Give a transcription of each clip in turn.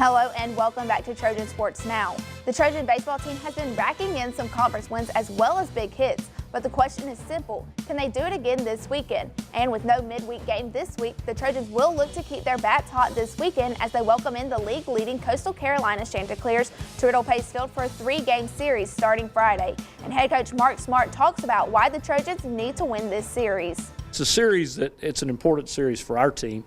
Hello and welcome back to Trojan Sports Now. The Trojan baseball team has been racking in some conference wins as well as big hits, but the question is simple: can they do it again this weekend? And with no midweek game this week, the Trojans will look to keep their bats hot this weekend as they welcome in the league-leading Coastal Carolina Chanticleers to Riddle Pace Field for a 3-game series starting Friday. And head coach Mark Smart talks about why the Trojans need to win this series. It's a series it's an important series for our team.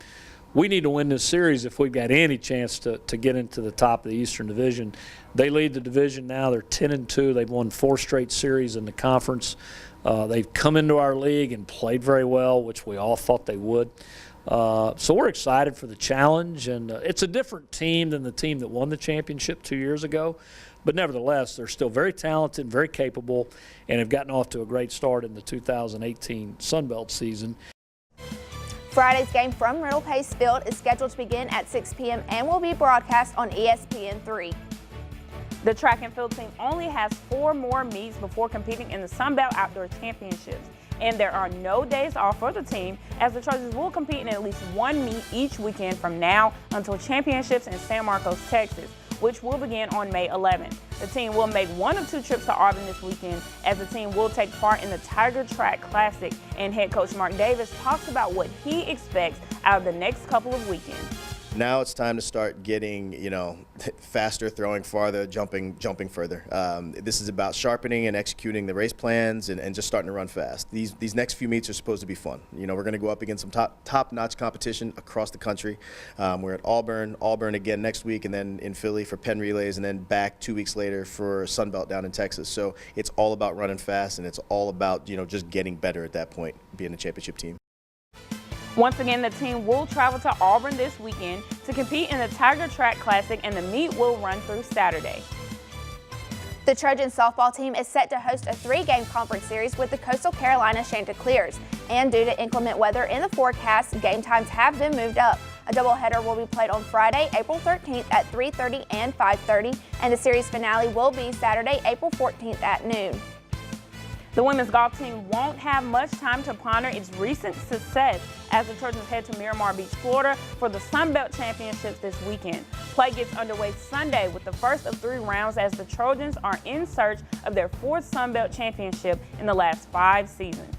We need to win this series if we've got any chance to get into the top of the Eastern Division. They lead the division now. They're 10-2. They've won 4 straight series in the conference. They've come into our league and played very well, which we all thought they would. So we're excited for the challenge, and it's a different team than the team that won the championship 2 years ago. But nevertheless, they're still very talented, very capable, and have gotten off to a great start in the 2018 Sun Belt season. Friday's game from Riddle Pace Field is scheduled to begin at 6 p.m. and will be broadcast on ESPN3. The track and field team only has 4 more meets before competing in the Sun Belt Outdoor Championships. And there are no days off for the team, as the Trojans will compete in at least 1 meet each weekend from now until championships in San Marcos, Texas, which will begin on May 11th. The team will make 1 of 2 trips to Auburn this weekend, as the team will take part in the Tiger Track Classic, and head coach Mark Davis talks about what he expects out of the next couple of weekends. Now it's time to start getting, faster, throwing farther, jumping further. This is about sharpening and executing the race plans and just starting to run fast. These next few meets are supposed to be fun. We're going to go up against some top-notch competition across the country. We're at Auburn again next week, and then in Philly for Penn Relays, and then back 2 weeks later for Sun Belt down in Texas. So it's all about running fast, and it's all about, just getting better at that point, being a championship team. Once again, the team will travel to Auburn this weekend to compete in the Tiger Track Classic, and the meet will run through Saturday. The Trojan softball team is set to host a 3-game conference series with the Coastal Carolina Chanticleers, and due to inclement weather in the forecast, game times have been moved up. A doubleheader will be played on Friday, April 13th at 3:30 and 5:30, and the series finale will be Saturday, April 14th at noon. The women's golf team won't have much time to ponder its recent success as the Trojans head to Miramar Beach, Florida for the Sun Belt Championships this weekend. Play gets underway Sunday with the first of 3 rounds as the Trojans are in search of their 4th Sun Belt Championship in the last 5 seasons.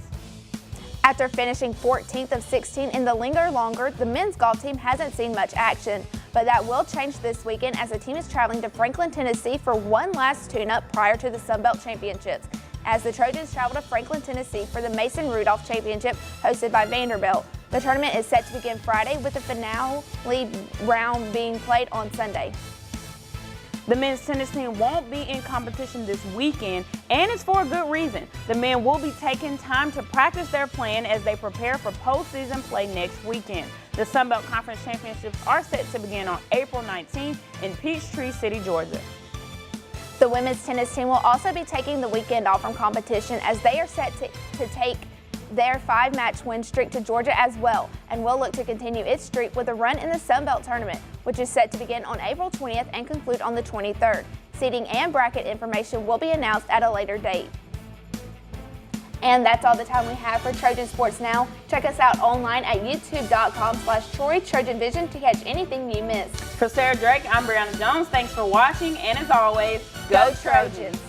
After finishing 14th of 16 in the Linger Longer, the men's golf team hasn't seen much action, but that will change this weekend as the team is traveling to Franklin, Tennessee for one last tune-up prior to the Sun Belt Championships, as the Trojans travel to Franklin, Tennessee for the Mason Rudolph Championship hosted by Vanderbilt. The tournament is set to begin Friday with the finale round being played on Sunday. The men's tennis team won't be in competition this weekend, and it's for a good reason. The men will be taking time to practice their plan as they prepare for postseason play next weekend. The Sun Belt Conference Championships are set to begin on April 19th in Peachtree City, Georgia. The women's tennis team will also be taking the weekend off from competition as they are set to take their 5-match win streak to Georgia as well, and will look to continue its streak with a run in the Sun Belt Tournament, which is set to begin on April 20th and conclude on the 23rd. Seating and bracket information will be announced at a later date. And that's all the time we have for Trojan Sports Now. Check us out online at youtube.com/TroyTrojanVision to catch anything you missed. For Sarah Drake, I'm Briana Jones. Thanks for watching, and as always, go Trojans!